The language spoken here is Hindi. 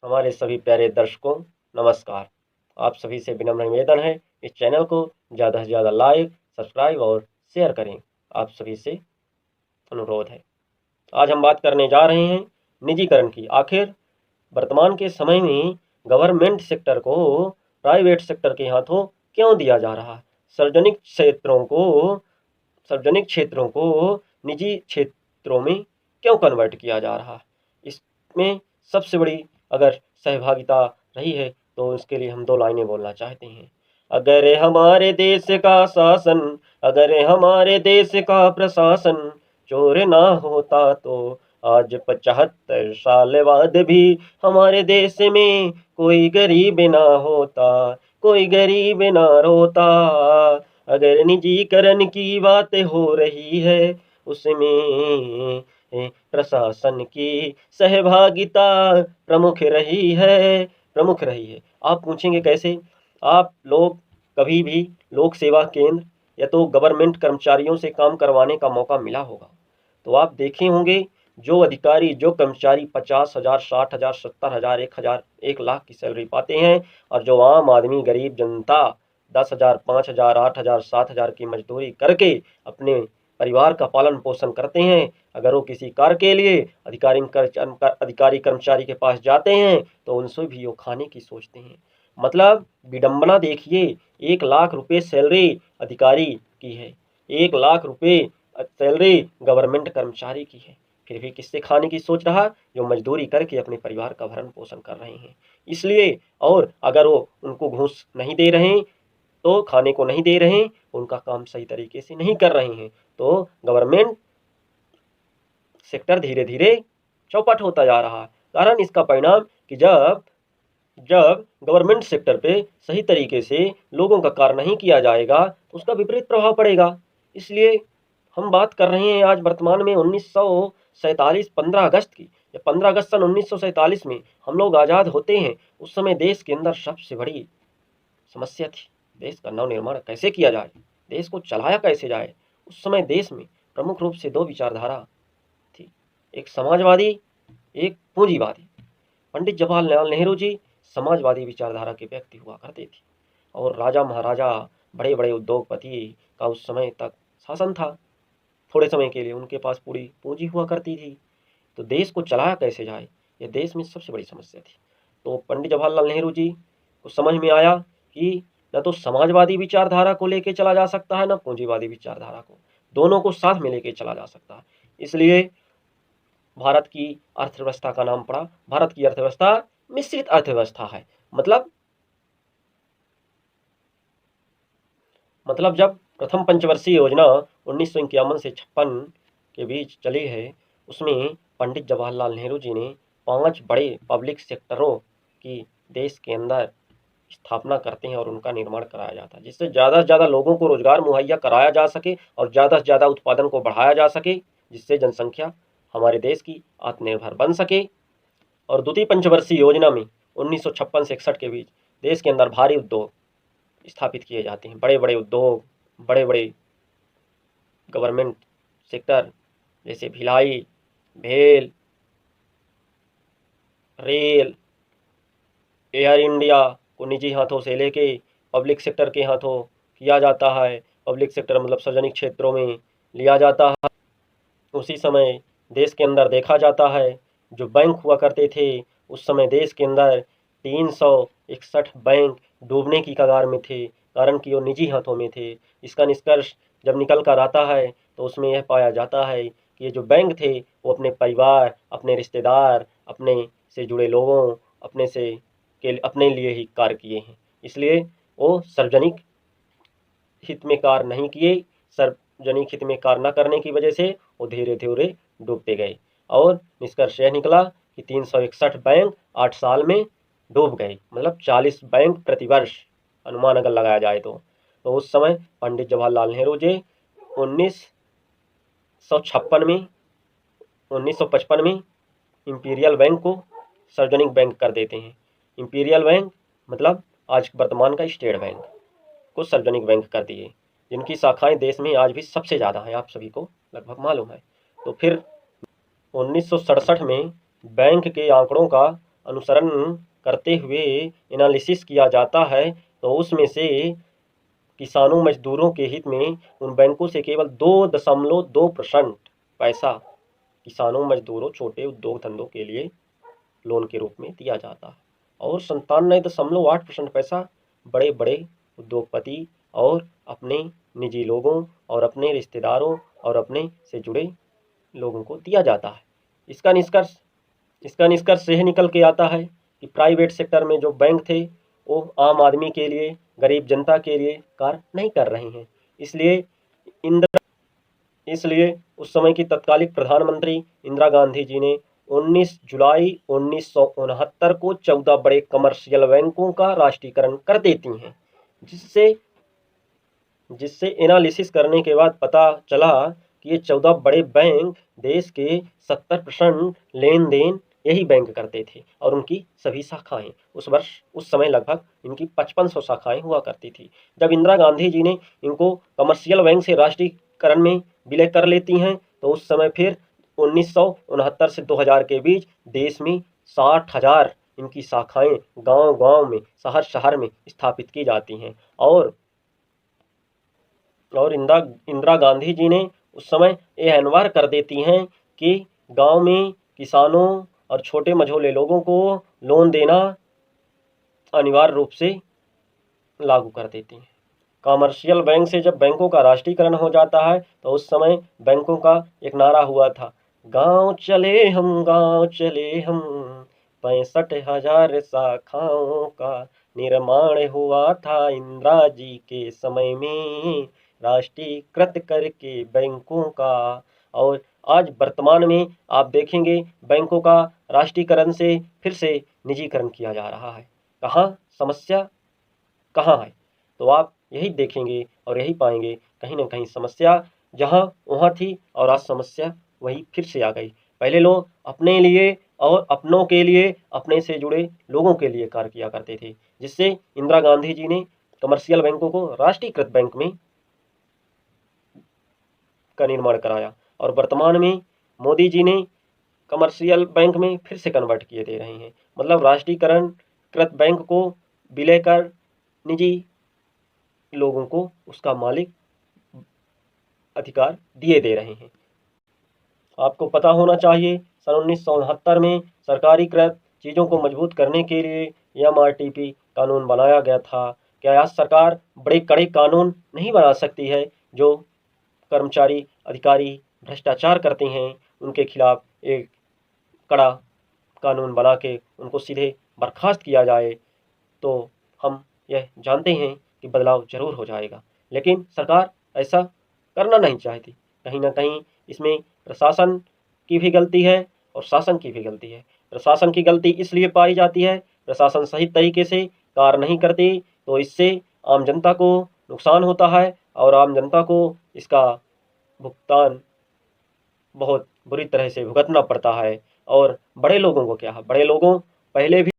हमारे सभी प्यारे दर्शकों, नमस्कार। आप सभी से विनम्र निवेदन है, इस चैनल को ज़्यादा से ज़्यादा लाइक, सब्सक्राइब और शेयर करें। आप सभी से अनुरोध है। आज हम बात करने जा रहे हैं निजीकरण की। आखिर वर्तमान के समय में गवर्नमेंट सेक्टर को प्राइवेट सेक्टर के हाथों क्यों दिया जा रहा है? सार्वजनिक क्षेत्रों को निजी क्षेत्रों में क्यों कन्वर्ट किया जा रहा है? इसमें सबसे बड़ी अगर सहभागिता रही है तो इसके लिए हम 2 लाइनें बोलना चाहते हैं। अगर हमारे देश का शासन, अगर हमारे देश का प्रशासन चोर ना होता तो आज 75 साल बाद भी हमारे देश में कोई गरीब ना होता, कोई गरीब ना रोता। अगर निजीकरण की बात हो रही है उसमें प्रशासन की सहभागिता प्रमुख रही है। आप पूछेंगे कैसे? आप लोग कभी भी लोक सेवा केंद्र या तो गवर्नमेंट कर्मचारियों से काम करवाने का मौका मिला होगा तो आप देखे होंगे जो अधिकारी, जो कर्मचारी 50,000, 60,000, 70,000, 1,000, 1,00,000 की सैलरी पाते हैं और जो आम आदमी, गरीब जनता 10,000, 5,000, 8,000, 7,000 की मजदूरी करके अपने परिवार का पालन पोषण करते हैं, अगर वो किसी कार्य के लिए अधिकारी कर्मचारी के पास जाते हैं तो उनसे भी वो खाने की सोचते हैं। मतलब विडंबना देखिए, 1,00,000 रुपये सैलरी अधिकारी की है, 1,00,000 रुपये सैलरी गवर्नमेंट कर्मचारी की है, फिर भी किससे खाने की सोच रहा? जो मजदूरी करके अपने परिवार का भरण पोषण कर रहे हैं। इसलिए और अगर वो उनको घूस नहीं दे रहे हैं तो खाने को नहीं दे रहे हैं, उनका काम सही तरीके से नहीं कर रहे हैं, तो गवर्नमेंट सेक्टर धीरे धीरे चौपट होता जा रहा है। कारण इसका परिणाम कि जब जब गवर्नमेंट सेक्टर पे सही तरीके से लोगों का कार्य नहीं किया जाएगा तो उसका विपरीत प्रभाव पड़ेगा। इसलिए हम बात कर रहे हैं आज वर्तमान में 1947 15 अगस्त की। जब 15 अगस्त सन 1947 में हम लोग आज़ाद होते हैं, उस समय देश के अंदर सबसे बड़ी समस्या थी देश का नवनिर्माण कैसे किया जाए, देश को चलाया कैसे जाए। उस समय देश में प्रमुख रूप से 2 विचारधारा थी, एक समाजवादी, एक पूंजीवादी। पंडित जवाहरलाल नेहरू जी समाजवादी विचारधारा के व्यक्ति हुआ करते थे और राजा महाराजा, बड़े बड़े उद्योगपति का उस समय तक शासन था। थोड़े समय के लिए उनके पास पूरी पूंजी हुआ करती थी, तो देश को चलाया कैसे जाए, यह देश में सबसे बड़ी समस्या थी। तो पंडित जवाहरलाल नेहरू जी को समझ में आया कि न तो समाजवादी विचारधारा को लेके चला जा सकता है, न पूंजीवादी विचारधारा को, दोनों को साथ में लेके चला जा सकता है। इसलिए भारत की अर्थव्यवस्था का नाम पड़ा। भारत की अर्थव्यवस्था मिश्रित अर्थव्यवस्था है। मतलब जब प्रथम पंचवर्षीय योजना 1951 से 56 के बीच चली है, उसमें पंडित जवाहरलाल नेहरू जी ने 5 बड़े पब्लिक सेक्टरों की देश के अंदर स्थापना करते हैं और उनका निर्माण कराया जाता है, जिससे ज़्यादा से ज़्यादा लोगों को रोजगार मुहैया कराया जा सके और ज़्यादा से ज़्यादा उत्पादन को बढ़ाया जा सके, जिससे जनसंख्या हमारे देश की आत्मनिर्भर बन सके। और द्वितीय पंचवर्षीय योजना में 1956 से 61 के बीच देश के अंदर भारी उद्योग स्थापित किए जाते हैं, बड़े बड़े उद्योग, बड़े बड़े गवर्नमेंट सेक्टर जैसे भिलाई, भेल, रेल, एयर इंडिया को निजी हाथों से लेके पब्लिक सेक्टर के हाथों किया जाता है। पब्लिक सेक्टर मतलब सार्वजनिक क्षेत्रों में लिया जाता है। उसी समय देश के अंदर देखा जाता है जो बैंक हुआ करते थे, उस समय देश के अंदर 361 बैंक डूबने की कगार में थे, कारण कि वो निजी हाथों में थे। इसका निष्कर्ष जब निकल कर आता है तो उसमें यह पाया जाता है कि ये जो बैंक थे वो अपने परिवार, अपने रिश्तेदार, अपने से जुड़े लोगों, अपने लिए ही कार्य किए हैं। इसलिए वो सार्वजनिक हित में कार्य नहीं किए। सार्वजनिक हित में कार्य न करने की वजह से वो धीरे धीरे डूबते गए और निष्कर्ष यह निकला कि 361 बैंक 8 साल में डूब गए, मतलब 40 बैंक प्रतिवर्ष अनुमान अगर लगाया जाए तो उस समय पंडित जवाहरलाल नेहरू जी 1955 में इंपीरियल बैंक को सार्वजनिक बैंक कर देते हैं। इंपीरियल बैंक मतलब आज वर्तमान का स्टेट बैंक को सार्वजनिक बैंक कर दिए, जिनकी शाखाएं देश में आज भी सबसे ज़्यादा हैं, आप सभी को लगभग मालूम है। तो फिर 1967 में बैंक के आंकड़ों का अनुसरण करते हुए एनालिसिस किया जाता है तो उसमें से किसानों मजदूरों के हित में उन बैंकों से केवल 2.2% पैसा किसानों मजदूरों छोटे उद्योग धंधों के लिए लोन के रूप में दिया जाता है और 97.8% पैसा बड़े बड़े उद्योगपति और अपने निजी लोगों और अपने रिश्तेदारों और अपने से जुड़े लोगों को दिया जाता है। इसका निष्कर्ष यह निकल के आता है कि प्राइवेट सेक्टर में जो बैंक थे वो आम आदमी के लिए, गरीब जनता के लिए कार्य नहीं कर रहे हैं। इसलिए उस समय की तत्कालिक प्रधानमंत्री इंदिरा गांधी जी ने 19 जुलाई 1969 को 14 बड़े कमर्शियल बैंकों का राष्ट्रीयकरण कर देती हैं, जिससे एनालिसिस करने के बाद पता चला कि ये 14 बड़े बैंक देश के 70% लेन देन यही बैंक करते थे और उनकी सभी शाखाएं उस समय लगभग इनकी 5500 शाखाएं हुआ करती थी। जब इंदिरा गांधी जी ने इनको कमर्शियल बैंक से राष्ट्रीयकरण में विलय कर लेती हैं तो उस समय फिर 1969 से 2000 के बीच देश में 60,000 इनकी शाखाएं गांव-गांव में, शहर-शहर में स्थापित की जाती हैं और इंदिरा गांधी जी ने उस समय यह अनिवार्य कर देती हैं कि गांव में किसानों और छोटे मझोले लोगों को लोन देना अनिवार्य रूप से लागू कर देती हैं। कमर्शियल बैंक से जब बैंकों का राष्ट्रीयकरण हो जाता है तो उस समय बैंकों का एक नारा हुआ था, गांव चले हम 65,000 शाखाओं का निर्माण हुआ था इंदिरा जी के समय में राष्ट्रीयकृत करके बैंकों का। और आज वर्तमान में आप देखेंगे बैंकों का राष्ट्रीयकरण से फिर से निजीकरण किया जा रहा है। समस्या कहाँ है? तो आप यही देखेंगे और यही पाएंगे कहीं ना कहीं समस्या जहाँ वहाँ थी और आज समस्या वही फिर से आ गई। पहले लोग अपने लिए और अपनों के लिए, अपने से जुड़े लोगों के लिए कार्य किया करते थे, जिससे इंदिरा गांधी जी ने कमर्शियल बैंकों को राष्ट्रीयकृत बैंक में का निर्माण कराया और वर्तमान में मोदी जी ने कमर्शियल बैंक में फिर से कन्वर्ट किए दे रहे हैं। मतलब राष्ट्रीयकरण कृत बैंक को विलय कर निजी लोगों को उसका मालिक अधिकार दिए दे रहे हैं। आपको पता होना चाहिए सन 1969 में सरकारीकृत चीज़ों को मजबूत करने के लिए MRTP कानून बनाया गया था। क्या आज सरकार बड़े कड़े कानून नहीं बना सकती है? जो कर्मचारी अधिकारी भ्रष्टाचार करते हैं उनके खिलाफ एक कड़ा कानून बना के उनको सीधे बर्खास्त किया जाए तो हम यह जानते हैं कि बदलाव जरूर हो जाएगा। लेकिन सरकार ऐसा करना नहीं चाहती। कहीं ना कहीं इसमें प्रशासन की भी गलती है और शासन की भी गलती है। प्रशासन की गलती इसलिए पाई जाती है, प्रशासन सही तरीके से कार्य नहीं करती तो इससे आम जनता को नुकसान होता है और आम जनता को इसका भुगतान बहुत बुरी तरह से भुगतना पड़ता है। और बड़े लोगों को क्या है, बड़े लोगों पहले भी